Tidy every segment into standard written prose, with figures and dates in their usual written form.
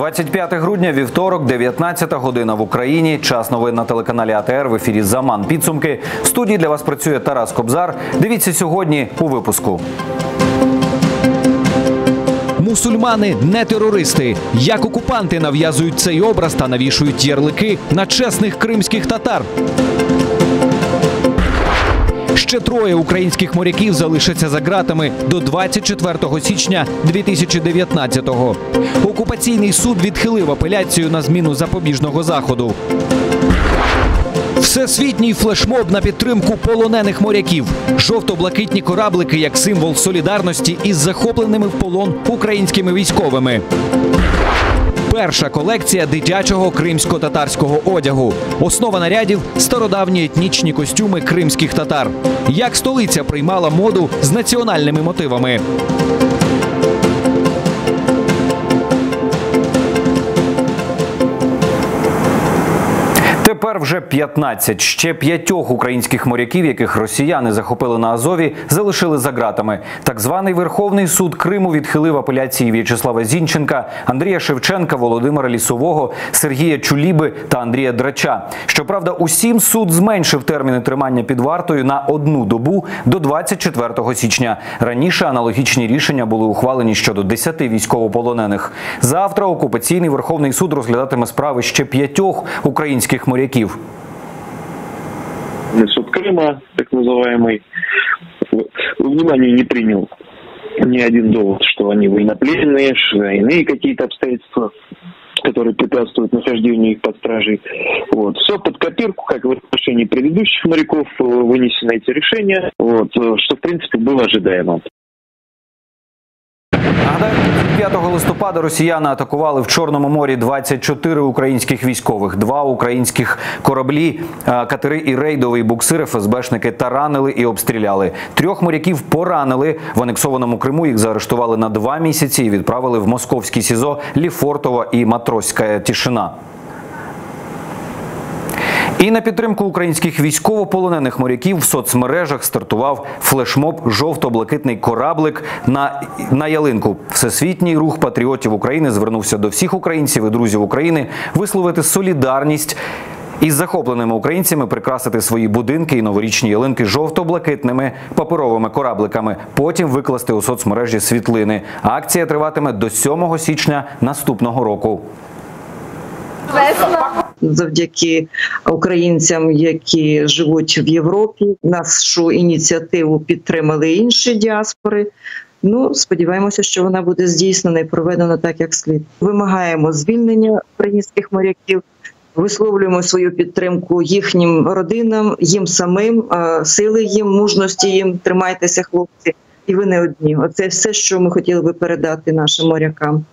25 грудня, вівторок, 19 година в Україні. Час новин на телеканалі АТР. В ефірі «Заман підсумки». В студії для вас працює Тарас Кобзар. Дивіться сьогодні у випуску. Мусульмани – не терористи. Як окупанти нав'язують цей образ та навішують ярлики на чесних кримських татар. Ще троє українських моряків залишаться за ґратами до 24 січня 2019-го. Окупаційний суд відхилив апеляцію на зміну запобіжного заходу. Всесвітній флешмоб на підтримку полонених моряків. Жовто-блакитні кораблики як символ солідарності із захопленими в полон українськими військовими. Перша колекція дитячого кримсько-татарського одягу. Основа нарядів – стародавні етнічні костюми кримських татар. Як столиця приймала моду з національними мотивами. Тепер вже 15. Ще 5 українських моряків, яких росіяни захопили на Азові, залишили за ґратами. Так званий Верховний суд Криму відхилив апеляції В'ячеслава Зінченка, Андрія Шевченка, Володимира Лісового, Сергія Чуліби та Андрія Драча. Щоправда, усім суд зменшив терміни тримання під вартою на 1 добу до 24 січня. Раніше аналогічні рішення були ухвалені щодо 10 військовополонених. Завтра окупаційний Верховний суд розглядатиме справи ще 5 українських моряків. Суд Крыма, так называемый, внимание не принял ни один довод, что они военнопленные, что иные какие-то обстоятельства, которые препятствуют нахождению их под стражей. Вот. Все под копирку, как в отношении предыдущих моряков вынесены эти решения, вот, что в принципе было ожидаемо. Нагадаю, 5 листопада росіяни атакували в Чорному морі 24 українських військових. 2 українських кораблі, катери і рейдовий буксир ФСБшники таранили і обстріляли. 3 моряків поранили. В анексованому Криму їх заарештували на 2 місяці і відправили в московські СІЗО Лефортово і Матроська Тишина. І на підтримку українських військовополонених моряків в соцмережах стартував флешмоб «Жовто-блакитний кораблик» на ялинку. Всесвітній рух патріотів України звернувся до всіх українців і друзів України висловити солідарність із захопленими українцями, прикрасити свої будинки і новорічні ялинки жовто-блакитними паперовими корабликами, потім викласти у соцмережі світлини. Акція триватиме до 7 січня наступного року. Завдяки українцям, які живуть в Європі, нашу ініціативу підтримали інші діаспори. Сподіваємося, що вона буде здійснена і проведена так, як слід. Вимагаємо звільнення українських моряків, висловлюємо свою підтримку їхнім родинам, їм самим, сили їм, мужності їм. Тримайтеся, хлопці, і ви не одні. Оце все, що ми хотіли би передати нашим морякам.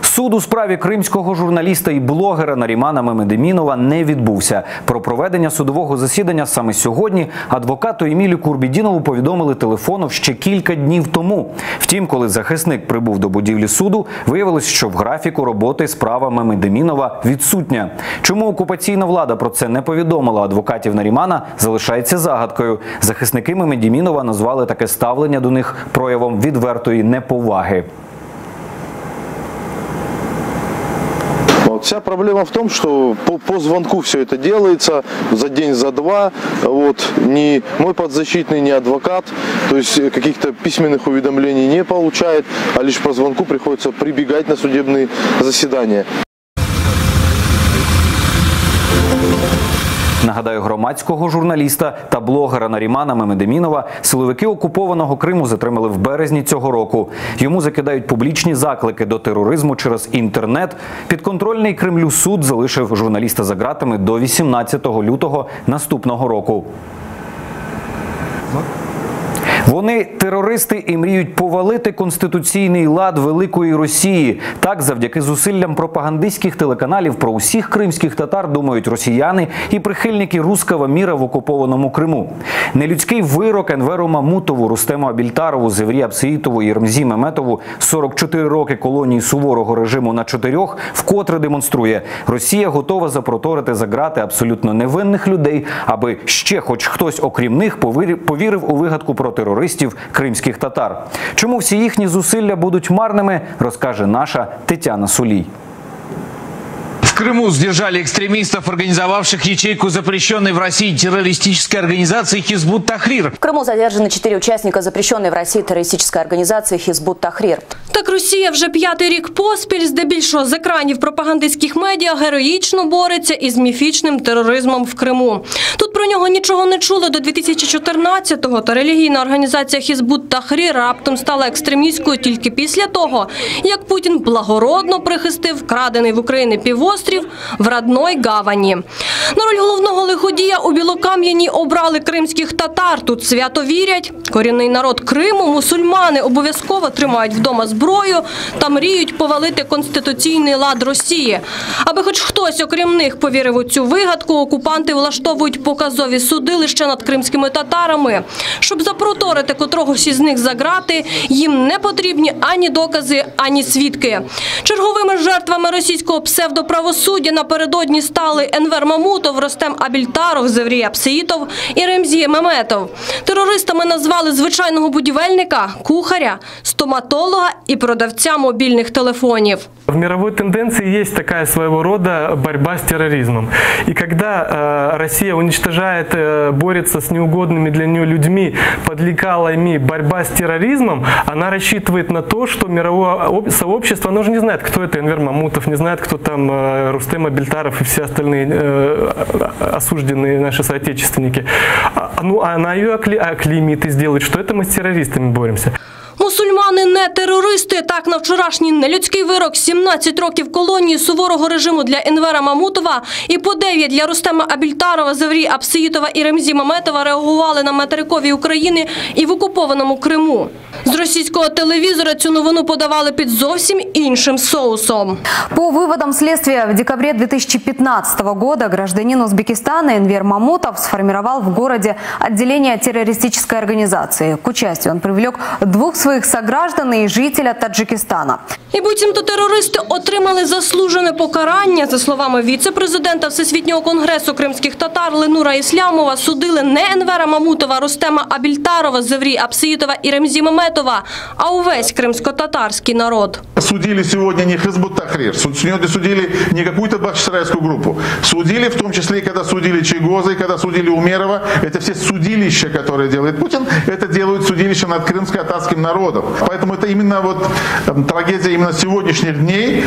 Суд у справі кримського журналіста і блогера Нарімана Мемедемінова не відбувся. Про проведення судового засідання саме сьогодні адвокату Емілю Курбідінову повідомили телефоном ще кілька днів тому. Втім, коли захисник прибув до будівлі суду, виявилось, що в графіку роботи справа Мемедемінова відсутня. Чому окупаційна влада про це не повідомила адвокатів Нарімана, залишається загадкою. Захисники Мемедемінова назвали таке ставлення до них проявом відвертої неповаги. Вся проблема в том, что по звонку все это делается за день, за два. Ни мой подзащитный, ни адвокат, то есть каких-то письменных уведомлений не получает, а лишь по звонку приходится прибегать на судебные заседания. Нагадаю, громадського журналіста та блогера Нарімана Мемедемінова силовики окупованого Криму затримали в березні цього року. Йому закидають публічні заклики до тероризму через інтернет. Підконтрольний Кремлю суд залишив журналіста за ґратами до 18 лютого наступного року. Вони терористи і мріють повалити конституційний лад Великої Росії. Так, завдяки зусиллям пропагандистських телеканалів про усіх кримських татар думають росіяни і прихильники руского міра в окупованому Криму. Нелюдський вирок Енверу Мамутову, Рустему Абільтарову, Зеврі Апсеїтову і Ремзі Меметову 44 роки колонії суворого режиму на 4 вкотре демонструє – Росія готова запроторити за ґрати абсолютно невинних людей, аби ще хоч хтось окрім них повірив у вигадку про тероризм терористів кримських татар. Чому всі їхні зусилля будуть марними, розкаже наша Тетяна Сулій. В Крыму задержали экстремистов, организовавших ячейку запрещенной в России террористической организации «Хизбут Тахрир». В Криму задержаны 4 учасника запрещенной в Росії терористичної організації «Хизбут Тахрир». Так Росія вже 5-й рік поспіль, здебільшого з екранів пропагандистських медіа, героїчно бореться із міфічним тероризмом в Криму. Тут про нього нічого не чули до 2014-го, та релігійна організація «Хизбут Тахрир» раптом стала екстремістською тільки після того, як Путін благородно прихистив вкрадений в Україні півострів в родной гавані. На роль головного лиходія у Білокам'яні обрали кримських татар. Тут свято вірять. Корінний народ Криму, мусульмани, обов'язково тримають вдома зброю та мріють повалити конституційний лад Росії. Аби хоч хтось, окрім них, повірив у цю вигадку, окупанти влаштовують показові судилища над кримськими татарами. Щоб запроторити котрогось із них за грати, їм не потрібні ані докази, ані свідки. Черговими жертвами російського псевдоправосуддя напередодні стали Енвер Мамутов, Ростем Абільтаров, Зеврій Апсеїтов і Ремзі Меметов. Терористами назвали звичайного будівельника, кухаря, стоматолога і продавця мобільних телефонів. В мировой тенденции есть такая своего рода борьба с терроризмом. И когда Россия уничтожает, борется с неугодными для нее людьми под лекалами борьба с терроризмом, она рассчитывает на то, что мировое сообщество, оно же не знает, кто это Энвер Мамутов, не знает, кто там Рустем Абильтаров и все остальные осужденные наши соотечественники. Ну, она ее оклеймит и сделает, что это мы с террористами боремся. Мусульмани не терористи. Так, на вчорашній нелюдський вирок 17 років колонії суворого режиму для Енвера Мамутова і по 9 для Рустема Абільтарова, Зеврі Апсеїтова і Ремзі Меметова реагували на материковій Україні і в окупованому Криму. З російського телевізора цю новину подавали під зовсім іншим соусом. По выводам следствия, в декабре 2015 года гражданин Узбекистана Энвер Мамутов сформировал в городе отделение террористической организации. К участию он привлек 2 своих сограждан и жителя Таджикистана. І буцімто терористи отримали заслужене покарання. За словами віце-президента Всесвітнього конгресу кримських татар Ленура Іслямова, судили не Енвера Мамутова, Рустема Абільтарова, Зеврі Апсеїтова і Ремзі Меметова, а увесь кримсько-татарський народ. Судили сегодня не Хизбут Тахрир, сегодня судили не какую-то бахчисарайскую группу. Судили в том числе, когда судили Чайгоза, когда судили Умерова. Это все судилища, которые делает Путин, это делают судилища над крымско-татарским народом. Поэтому это именно вот трагедия именно сегодняшних дней,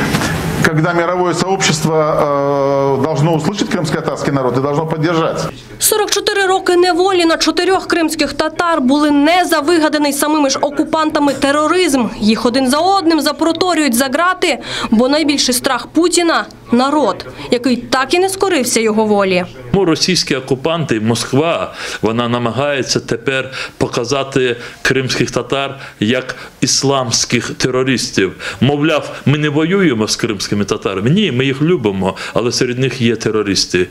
когда мировое сообщество должно услышать крымско-татарский народ и должно поддержать. 44 роки неволі на 4 кримських татар були не за вигаданий самими ж окупантами тероризм. Їх один за одним запроторюють за грати, бо найбільший страх Путіна – народ, який так і не скорився його волі. Російські окупанти, Москва, вона намагається тепер показати кримських татар як ісламських терористів. Мовляв, ми не воюємо з кримськими татарами. Ні, ми їх любимо, але серед них є терористи.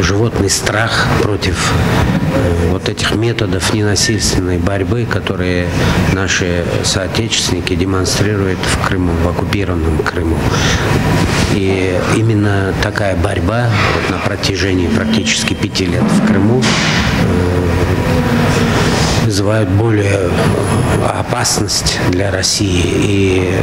Животный страх против вот этих методов ненасильственной борьбы, которые наши соотечественники демонстрируют в Крыму, в оккупированном Крыму. И именно такая борьба вот на протяжении практически 5 лет в Крыму вызывают более опасность для России, и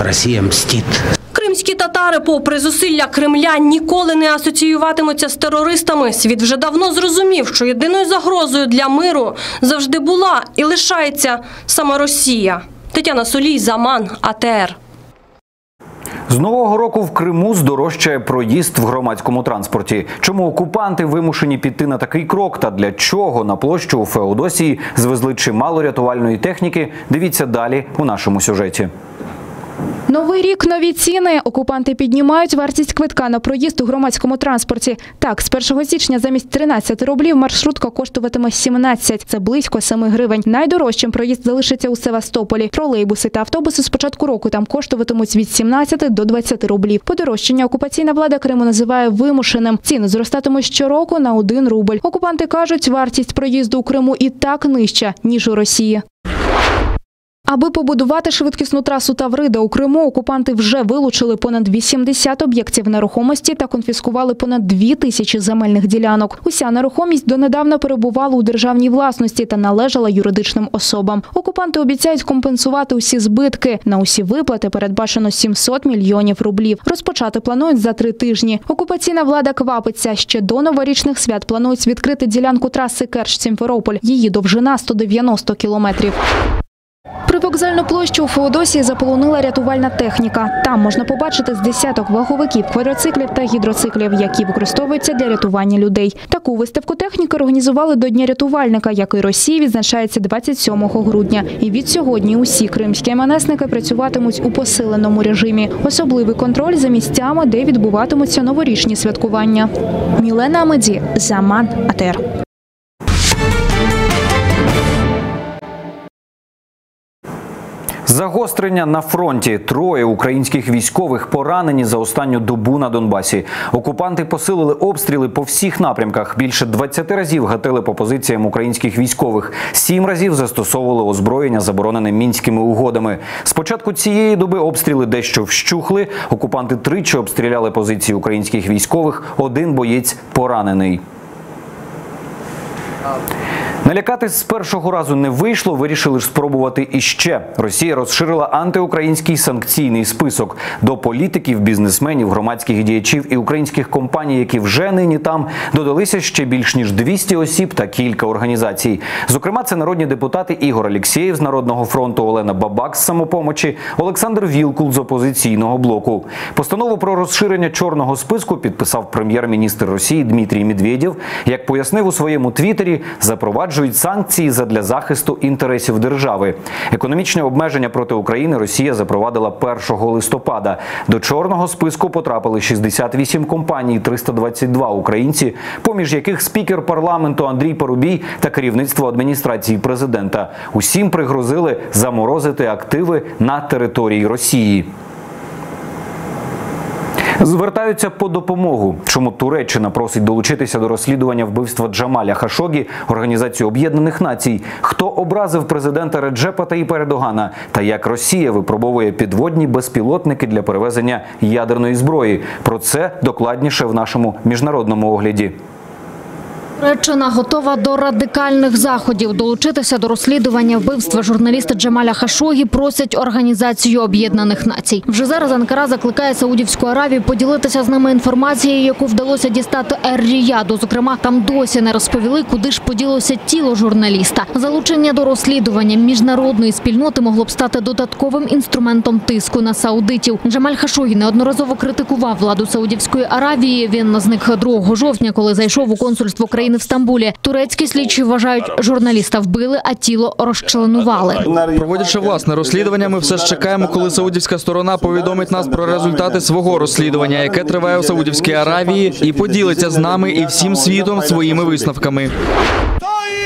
Россия мстит. Кримські татари, попри зусилля Кремля, ніколи не асоціюватимуться з терористами. Світ вже давно зрозумів, що єдиною загрозою для миру завжди була і лишається сама Росія. Тетяна Сулій, Заман, АТР. З нового року в Криму здорожчає проїзд в громадському транспорті. Чому окупанти вимушені піти на такий крок та для чого на площу у Феодосії звезли чимало рятувальної техніки, дивіться далі у нашому сюжеті. Новий рік – нові ціни. Окупанти піднімають вартість квитка на проїзд у громадському транспорті. Так, з 1 січня замість 13 рублів маршрутка коштуватиме 17. Це близько 7 гривень. Найдорожчим проїзд залишиться у Севастополі. Тролейбуси та автобуси з початку року там коштуватимуть від 17 до 20 рублів. Подорожчання окупаційна влада Криму називає вимушеним. Ціни зростатимуть щороку на 1 рубль. Окупанти кажуть, вартість проїзду у Криму і так нижча, ніж у Росії. Аби побудувати швидкісну трасу Таврида у Криму, окупанти вже вилучили понад 80 об'єктів нерухомості та конфіскували понад 2000 земельних ділянок. Уся нерухомість донедавна перебувала у державній власності та належала юридичним особам. Окупанти обіцяють компенсувати усі збитки. На усі виплати передбачено 700 мільйонів рублів. Розпочати планують за 3 тижні. Окупаційна влада квапиться. Ще до новорічних свят планують відкрити ділянку траси Керч-Сімферополь. Її довжина 190 кілометрів. Привокзальну площу у Феодосії заполонила рятувальна техніка. Там можна побачити з десяток ваговиків, квадроциклів та гідроциклів, які використовуються для рятування людей. Таку виставку техніки організували до Дня рятувальника, який Росії відзначається 27 грудня. І від сьогодні усі кримські МНСники працюватимуть у посиленому режимі. Особливий контроль за місцями, де відбуватимуться новорічні святкування. Мілена Амеді, Заман, АТР. Загострення на фронті. 3 українських військових поранені за останню добу на Донбасі. Окупанти посилили обстріли по всіх напрямках. Більше 20 разів гатили по позиціям українських військових. 7 разів застосовували озброєння, заборонене Мінськими угодами. З початку цієї доби обстріли дещо вщухли. Окупанти тричі обстріляли позиції українських військових. 1 боєць поранений. Налякатись з першого разу не вийшло, вирішили ж спробувати іще. Росія розширила антиукраїнський санкційний список. До політиків, бізнесменів, громадських діячів і українських компаній, які вже нині там, додалися ще більш ніж 200 осіб та кілька організацій. Зокрема, це народні депутати Ігор Алєксєєв з Народного фронту, Олена Бабак з «Самопомочі», Олександр Вілкул з «Опозиційного блоку». Постанову про розширення чорного списку підписав прем'єр-міністр Росії Дмитрій Медведєв. Як пояснив у своєму твіттері, запроваджують санкції задля захисту інтересів держави. Економічне обмеження проти України Росія запровадила 1 листопада. До чорного списку потрапили 68 компаній, 322 українці, поміж яких спікер парламенту Андрій Парубій та керівництво адміністрації президента. Усім пригрозили заморозити активи на території Росії. Звертаються по допомогу. Чому Туреччина просить долучитися до розслідування вбивства Джамаля Хашогі, Організацію Об'єднаних Націй? Хто образив президента Реджепа Таїпа Ердогана? Та як Росія випробовує підводні безпілотники для перевезення ядерної зброї? Про це докладніше в нашому міжнародному огляді. Туреччина готова до радикальних заходів. Долучитися до розслідування вбивства журналіста Джамаля Хашогі просять Організацію Об'єднаних Націй. Вже зараз Анкара закликає Саудівську Аравію поділитися з ними інформацією, яку вдалося дістати Ер-Ріяду. Зокрема, там досі не розповіли, куди ж поділося тіло журналіста. Залучення до розслідування міжнародної спільноти могло б стати додатковим інструментом тиску на саудитів. Джамаль Хашогі неодноразово критикував владу Саудівської Аравії. Він зник 2 жовтня, коли зайшов у консульство країни в Стамбулі. Турецькі слідчі вважають, журналіста вбили, а тіло розчленували. Проводячи власне розслідування, ми все ж чекаємо, коли саудівська сторона повідомить нас про результати свого розслідування, яке триває у Саудівській Аравії, і поділиться з нами і всім світом своїми висновками.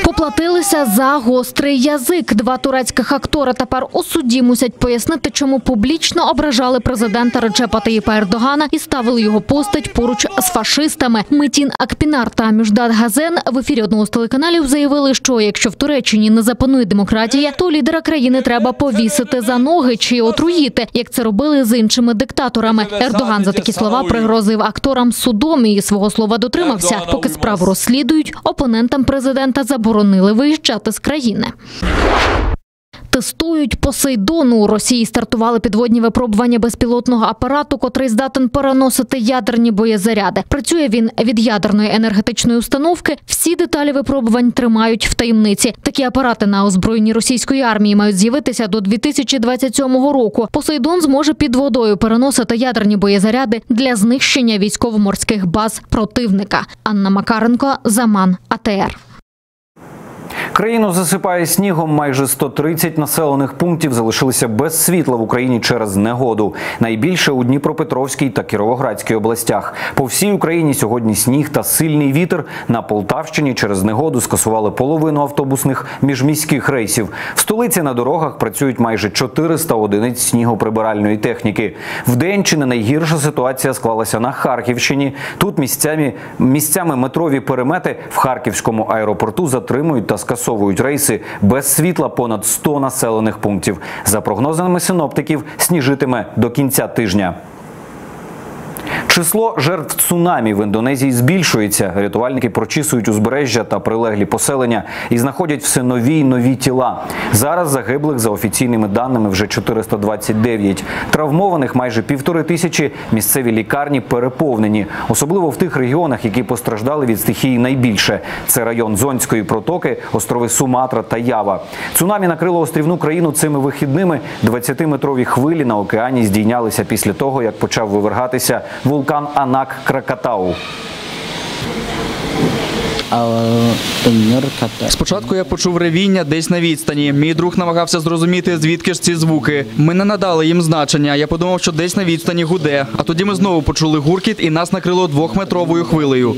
Поплатилися за гострий язик. 2 турецьких актори тепер у суді мусять пояснити, чому публічно ображали президента Реджепа Таїпа Ердогана і ставили його постать поруч з фашистами. Метін Акпінар та Мюждат Газен в ефірі одного з телеканалів заявили, що якщо в Туреччині не запанує демократія, то лідера країни треба повісити за ноги чи отруїти, як це робили з іншими диктаторами. Ердоган за такі слова пригрозив акторам судом і свого слова дотримався. Поки справу розслідують, опонентам президента заборонили виїжджати з країни. Тестують Посейдон. У Росії стартували підводні випробування безпілотного апарату, котрий здатен переносити ядерні боєзаряди. Працює він від ядерної енергетичної установки. Всі деталі випробувань тримають в таємниці. Такі апарати на озброєнні російської армії мають з'явитися до 2027 року. Посейдон зможе під водою переносити ядерні боєзаряди для знищення військово-морських баз противника. Анна Макаренко, Заман, АТР. Країну засипає снігом. Майже 130 населених пунктів залишилися без світла в Україні через негоду. Найбільше у Дніпропетровській та Кіровоградській областях. По всій Україні сьогодні сніг та сильний вітер. На Полтавщині через негоду скасували половину автобусних міжміських рейсів. В столиці на дорогах працюють майже 400 одиниць снігоприбиральної техніки. Вдень чи не найгірша ситуація склалася на Харківщині. Тут місцями метрові перемети в Харківському аеропорту затримують та скасовують скасовують рейси, без світла понад 100 населених пунктів. За прогнозами синоптиків, сніжитиме до кінця тижня. Число жертв цунамі в Індонезії збільшується. Рятувальники прочісують узбережжя та прилеглі поселення і знаходять все нові й нові тіла. Зараз загиблих, за офіційними даними, вже 429. Травмованих майже 1500, місцеві лікарні переповнені. Особливо в тих регіонах, які постраждали від стихії найбільше. Це район Зонської протоки, острови Суматра та Ява. Цунамі накрило острівну країну цими вихідними. 20-метрові хвилі на океані здійнялися після того, як почав вивергатися вулкан Анак Кракатау. Спочатку я почув ревіння десь на відстані. Мій друг намагався зрозуміти, звідки ж ці звуки. Ми не надали їм значення. Я подумав, що десь на відстані гуде. А тоді ми знову почули гуркіт і нас накрило 2-метровою хвилею.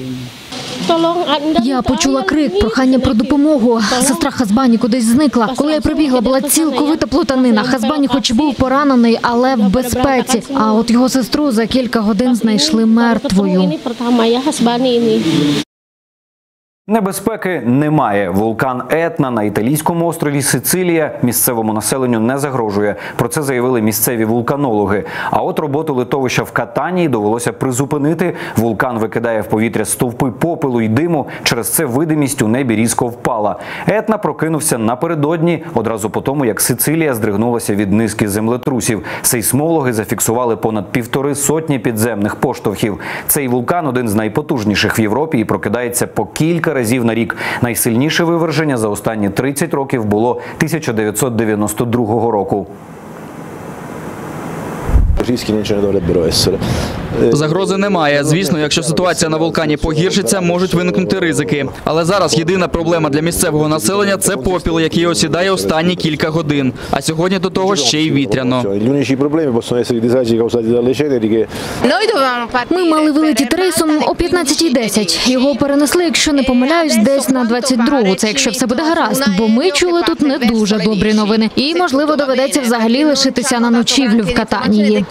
Я почула крик, прохання про допомогу. Сестра Хазбані кудись зникла. Коли я прибігла, була цілковита плутанина. Хазбані хоч був поранений, але в безпеці. А от його сестру за кілька годин знайшли мертвою. Небезпеки немає. Вулкан Етна на італійському острові Сицилія місцевому населенню не загрожує. Про це заявили місцеві вулканологи. А от роботу литовища в Катанії довелося призупинити. Вулкан викидає в повітря стовпи попелу й диму. Через це видимість у небі різко впала. Етна прокинувся напередодні, одразу по тому, як Сицилія здригнулася від низки землетрусів. Сейсмологи зафіксували понад 150 підземних поштовхів. Цей вулкан – один з найпотужніших в Європі і прокидається по кілька разів на рік. Найсильніше виверження за останні 30 років було 1992 року. Загрози немає. Звісно, якщо ситуація на вулкані погіршиться, можуть виникнути ризики. Але зараз єдина проблема для місцевого населення – це попіл, який осідає останні кілька годин. А сьогодні до того ще й вітряно. Ми мали вилетіти рейсом о 15:10. Його перенесли, якщо не помиляюсь, десь на 22-гу. Це якщо все буде гаразд, бо ми чули тут не дуже добрі новини. І, можливо, доведеться взагалі лишитися на ночівлю в Катанії.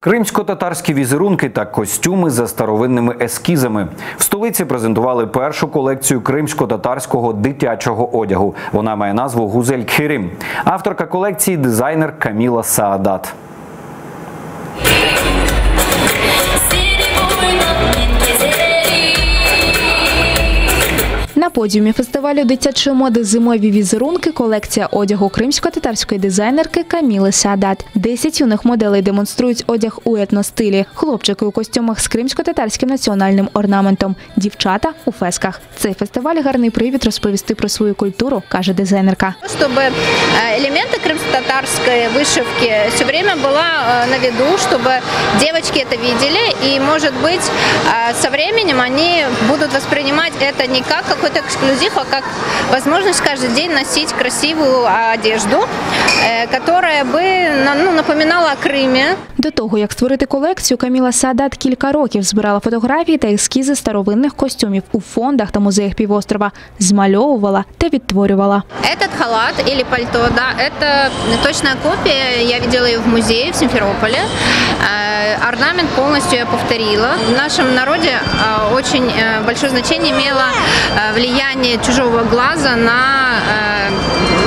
Кримсько-татарські візерунки та костюми за старовинними ескізами. В столиці презентували першу колекцію кримсько-татарського дитячого одягу. Вона має назву «Гузель Кхерим». Авторка колекції – дизайнер Каміла Саадат. На подіумі фестивалю дитячої моди «Зимові візерунки» колекція одягу кримсько-татарської дизайнерки Каміли Саадат. 10 юних моделей демонструють одяг у етностилі. Хлопчики у костюмах з кримсько-татарським національним орнаментом. Дівчата у фесках. Цей фестиваль – гарний привід розповісти про свою культуру, каже дизайнерка. Щоб елементи кримсько-татарської вишивки все время була на виду, щоб дівчатки це бачили. І, може бути, з часом вони будуть сприймати це не як какой-то эксклюзив, а как возможность каждый день носить красивую одежду, которая бы напоминала о Кримі. До того, як створити колекцію, Каміла Саадат кілька років збирала фотографії та ескізи старовинних костюмів у фондах та музеях півострова, змальовувала та відтворювала. Этот халат или пальто, да, это точная копия, я видела ее в музее в Симферополе. Орнамент полностью я повторила. В нашем народе очень большое значение имело влияние чужого глаза на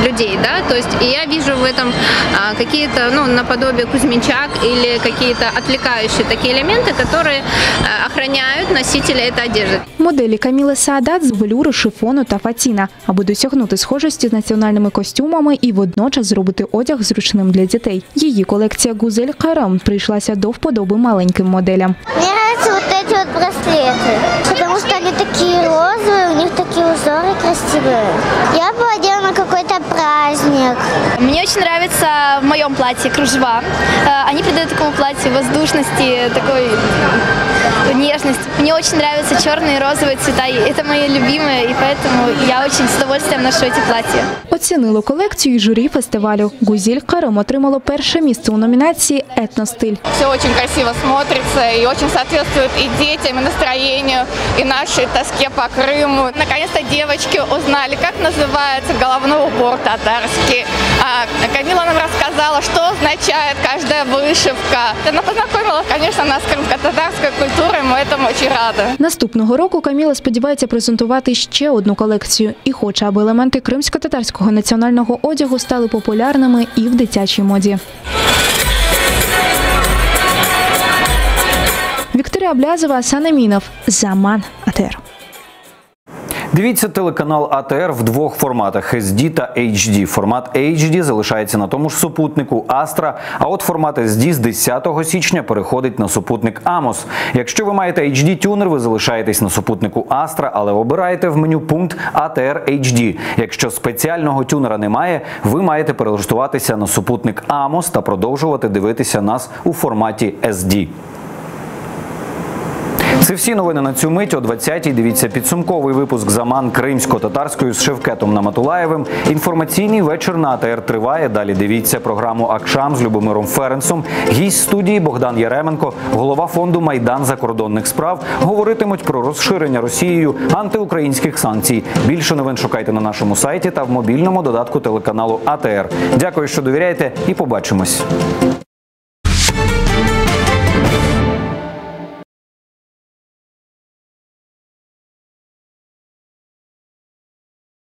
людей, да, то есть и я вижу в этом какие-то, наподобие кузьминчак или какие-то отвлекающие такие элементы, которые охраняют носителя этой одежды. Моделі Каміли Саадат з велюру, шифону та фатіна, аби досягнути схожості з національними костюмами і водночас зробити одяг зручним для дітей. Її колекція «Гузель Кхерим» прийшлася до вподоби маленьким моделям. Мені подобаються вот эти вот браслеты, потому что они такие розовые, у них такие узоры красивые. Я бы одела на какой-то праздник. Мне очень нравится в моем платье кружева. Они придают такому платью воздушности, такой нежности. Мне очень нравятся черные и розовые цвета. Это мои любимые, и поэтому я очень с удовольствием ношу эти платья. Оцінило колекцію і журі фестивалю. «Гузель Кхерим» отримало перше місце у номінації «Етностиль». Все очень красиво смотрится и очень соответствует и детям, и настроению, и нашей тоске по Крыму. Наконец-то девочки узнали, как называется головной убор татарский. Камила нам рассказала, что означает каждая вышивка. Она познакомила, конечно, нас с крымско-татарской культурой, мы этому очень рады. Наступного року Каміла сподівається презентувати ще одну колекцію і хоче, аби елементи кримсько-татарського національного одягу стали популярними і в дитячій моді. Вікторія Аблязова, Санамінов, Заман, АТР. Дивіться телеканал АТР в двох форматах – SD та HD. Формат HD залишається на тому ж супутнику Astra, а от формат SD з 10 січня переходить на супутник Amos. Якщо ви маєте HD-тюнер, ви залишаєтесь на супутнику Astra, але обираєте в меню пункт ATR HD. Якщо спеціального тюнера немає, ви маєте перелаштуватися на супутник Amos та продовжувати дивитися нас у форматі SD. Це всі новини на цю мить. О 20-й дивіться підсумковий випуск «Заман» кримсько-татарською з Шевкетом Наматулаєвим. Інформаційний вечір на АТР триває. Далі дивіться програму «Акшам» з Любомиром Ференцем. Гість студії Богдан Яременко, голова фонду «Майдан закордонних справ». Говоритимуть про розширення Росією антиукраїнських санкцій. Більше новин шукайте на нашому сайті та в мобільному додатку телеканалу АТР. Дякую, що довіряєте, і побачимось.